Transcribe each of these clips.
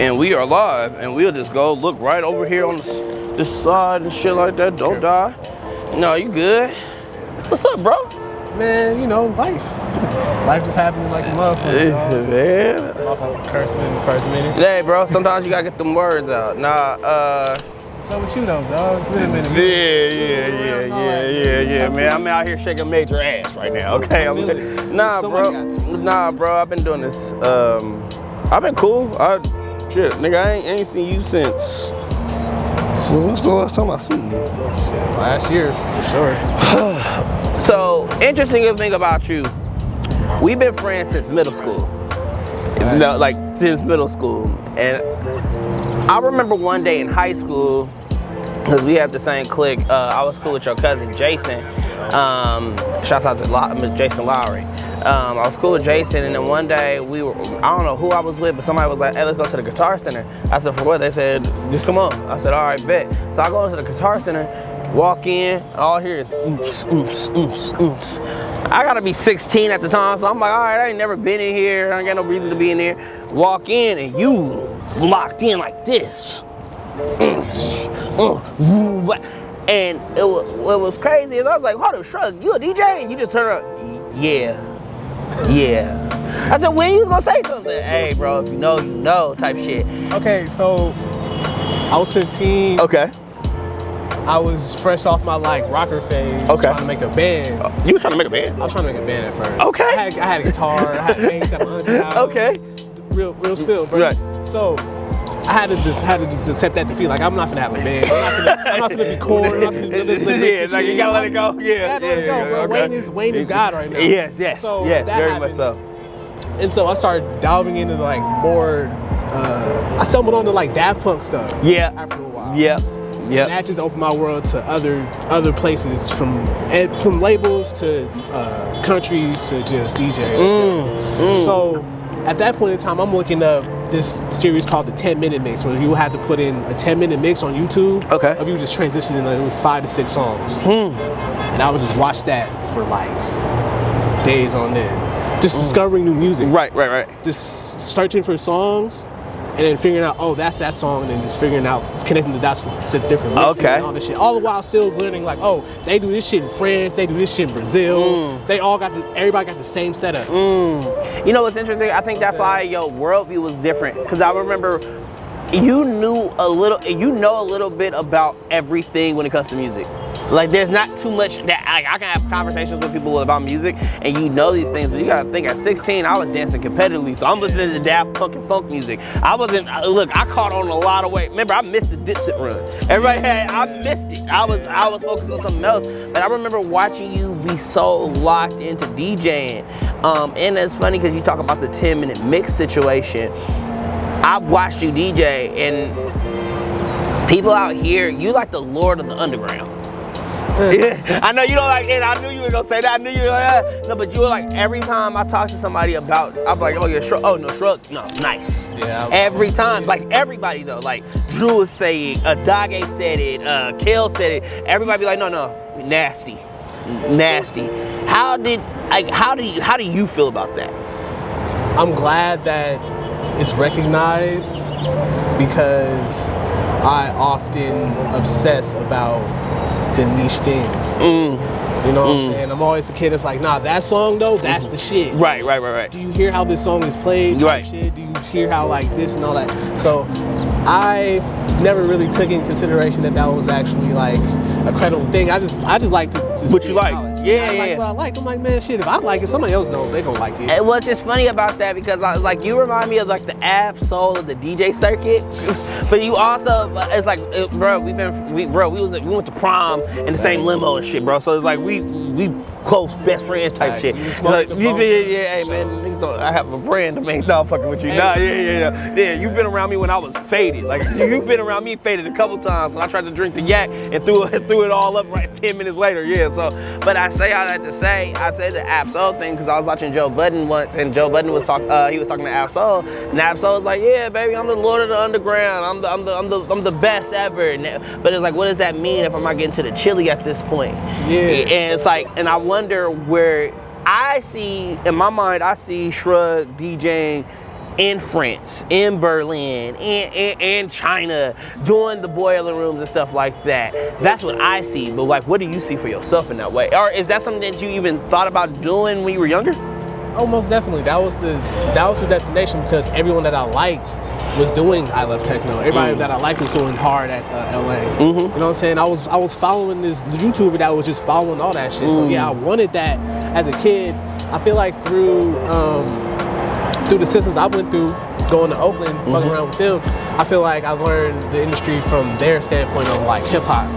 And we are live, and we'll just go look right over here on this side and shit like that. Don't die. No, you good? What's up, bro? Man, you know, life. Life just happening like a motherfucker, dog. Man. Motherfucker cursing in the first minute. Hey, bro, sometimes you gotta get them words out. Nah, what's up with you though, dog? It's been a minute. Yeah, man. I'm out here shaking major ass right now, okay? Nah, bro, I've been doing this. I've been cool. Shit, nigga, I ain't seen you since when's the last time I seen you? Shit, last year, for sure. So, interesting thing about you, we've been friends since middle school. No, like, since middle school. And I remember one day in high school, because we had the same clique, I was cool with your cousin, Jason. Shouts out to Jason Lowry. I was cool with Jason, and then one day I don't know who I was with, but somebody was like, hey, let's go to the Guitar Center. I said, for what? They said, just come on. I said, all right, bet. So I go into the Guitar Center, walk in, all I hear is oomps, oomps, oomps, oomps. I gotta be 16 at the time, so I'm like, all right, I ain't never been in here. I ain't got no reason to be in there. Walk in, and you locked in like this. And what was crazy is I was like, hold up, Shruggs, you a DJ? And you just turn around, yeah. I said, when you was gonna say something? Hey, bro, if you know, type shit. Okay, so I was 15. Okay. I was fresh off my rocker phase, trying to make a band. You were trying to make a band? I was trying to make a band at first. Okay. I had a guitar, I had bass at my 100 house. Okay. Real spill, bro. Right. So I had to just accept that defeat. Like, I'm not gonna have a band. I'm not gonna be core. I'm not gonna you gotta let it go. Yeah, let it go, bro. Okay. Wayne is God right now. Yes, so very happens. much so. And so I started delving into more. I stumbled onto Daft Punk stuff. Yeah. After a while. Yeah. And that just opened my world to other places, from labels to countries to just DJs. So at that point in time, I'm looking up this series called the 10-minute mix, where you had to put in a 10-minute mix on YouTube of you just transitioning. It was 5 to 6 songs, and I would just watch that for days on end, just discovering new music. Right. Just searching for songs, and then figuring out, oh, that's that song, and then just figuring out, connecting the dots with different mixes and all this shit. All the while still learning, oh, they do this shit in France, they do this shit in Brazil. Everybody got the same setup. You know what's interesting? I think that's why your worldview was different. Because I remember you know a little bit about everything when it comes to music. There's not too much that I can have conversations with people about music, and you know these things, but you gotta think, at 16, I was dancing competitively, so I'm listening to Daft Punk and funk music. I caught on a lot of weight. Remember, I missed the Dipset run. I missed it. I was focused on something else, but I remember watching you be so locked into DJing. And it's funny because you talk about the 10-minute mix situation. I've watched you DJ, and people out here, you like the Lord of the Underground. Yeah, I know you don't like it. I knew you were gonna say that. I knew you were like, no, but you were like, every time I talk to somebody about, I'm like, oh yeah, Shruggs. Oh no, Shruggs. No, nice. Yeah. Every time, everybody though, Drew was saying, Dage said it, Kale said it. Everybody be like, no, nasty. How do you feel about that? I'm glad that it's recognized, because I often obsess about the niche things. You know what I'm saying? I'm always a kid that's like, nah, that song though, that's the shit. Right. Do you hear how this song is played? Right. Shit? Do you hear how this and all that? So I never really took into consideration that was actually a credible thing. I just like to what you like. Yeah. What I like. I'm like, man, shit, if I like it, somebody else knows they gonna like it. And what's just funny about that, because you remind me of the ab soul of the DJ circuit, but you also, it's bro, we went to prom in the same limo and shit, bro. So it's we close best friends type shit. Hey man, niggas don't. I have a brand to make. No, fucking with you. Nah, yeah. You've been around me when I was faded. You've been around me faded a couple times, and I tried to drink the yak and threw it all up 10 minutes later. Yeah. So, but I say all that to say, I said the Ab-Soul thing because I was watching Joe Budden once, and Joe Budden was talking. He was talking to Ab-Soul, and Ab-Soul was like, "Yeah, baby, I'm the Lord of the Underground. I'm the best ever." But it's what does that mean if I'm not getting to the chili at this point? Yeah. And it's and I wonder where I see, in my mind, I see Shruggs DJing in France, in Berlin, in China, doing the boiler rooms and stuff like that. That's what I see. But like, what do you see for yourself in that way? Or is that something that you even thought about doing when you were younger? Oh, most definitely. That was the destination, because everyone that I liked was doing I Love Techno. Everybody that I liked was doing hard at LA. You know what I'm saying? I was following this YouTuber that was just following all that shit. So yeah, I wanted that as a kid. I feel like through the systems I went through, going to Oakland, fucking around with them, I feel like I learned the industry from their standpoint on like hip hop,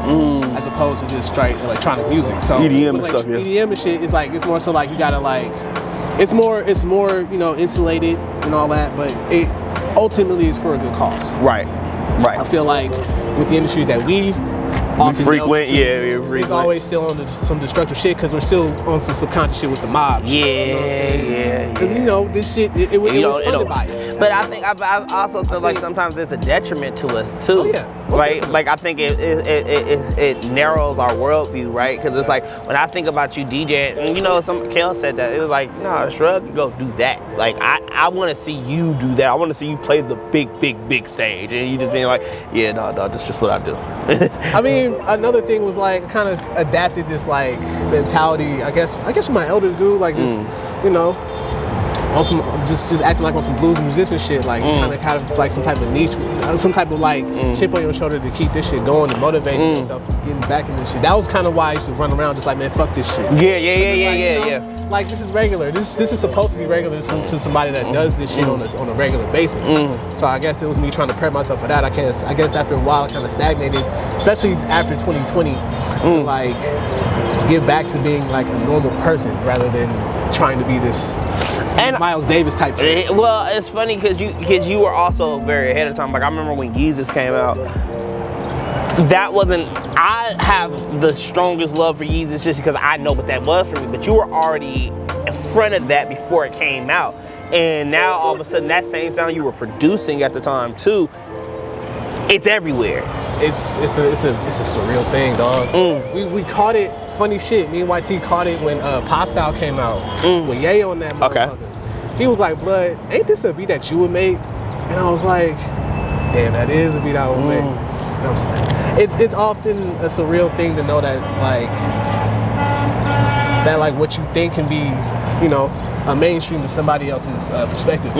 as opposed to just straight electronic music. So EDM and like, stuff, yeah. EDM and shit is like, it's more so like you gotta like, it's more you know, insulated and all that, but it ultimately is for a good cause. Right. I feel like with the industries that we often frequent, delve into, it's always still on some destructive shit, because we're still on some subconscious shit with the mobs. Yeah, you know what I'm saying? Because you know, this shit, it was funded by it. But I think I also feel like sometimes it's a detriment to us too. Oh, yeah. Right? Like I think it narrows our worldview, right? Because it's like when I think about you DJing, and you know, Kel said that, it was like, no, Shruggs, go do that. Like I want to see you do that. I want to see you play the big stage, and you just being like, yeah, no, that's just what I do. I mean, another thing was like, kind of adapted this like mentality, I guess what my elders do, like just, you know, on some just acting like on some blues musician shit, like kind of like some type of niche, some type of like chip on your shoulder to keep this shit going and motivate yourself and getting back in this shit. That was kind of why I used to run around just like, man, fuck this shit. Yeah. Like, this is regular. This is supposed to be regular to somebody that does this shit on a regular basis. So I guess it was me trying to prep myself for that. I guess after a while I kind of stagnated, especially after 2020, to like get back to being like a normal person rather than trying to be this Miles Davis type thing. Well, it's funny because you were also very ahead of time. Like I remember when Yeezus came out. That wasn't, I have the strongest love for Yeezus just because I know what that was for me, but you were already in front of that before it came out. And now all of a sudden that same sound you were producing at the time too, it's everywhere. It's a surreal thing, dog. We caught it, funny shit, me and YT caught it when Pop Style came out with Ye on that motherfucker. Okay. He was like, blood, ain't this a beat that you would make? And I was like, damn, that is a beat I would make. You know what I'm saying? It's often a surreal thing to know that like what you think can be, you know, a mainstream to somebody else's perspective.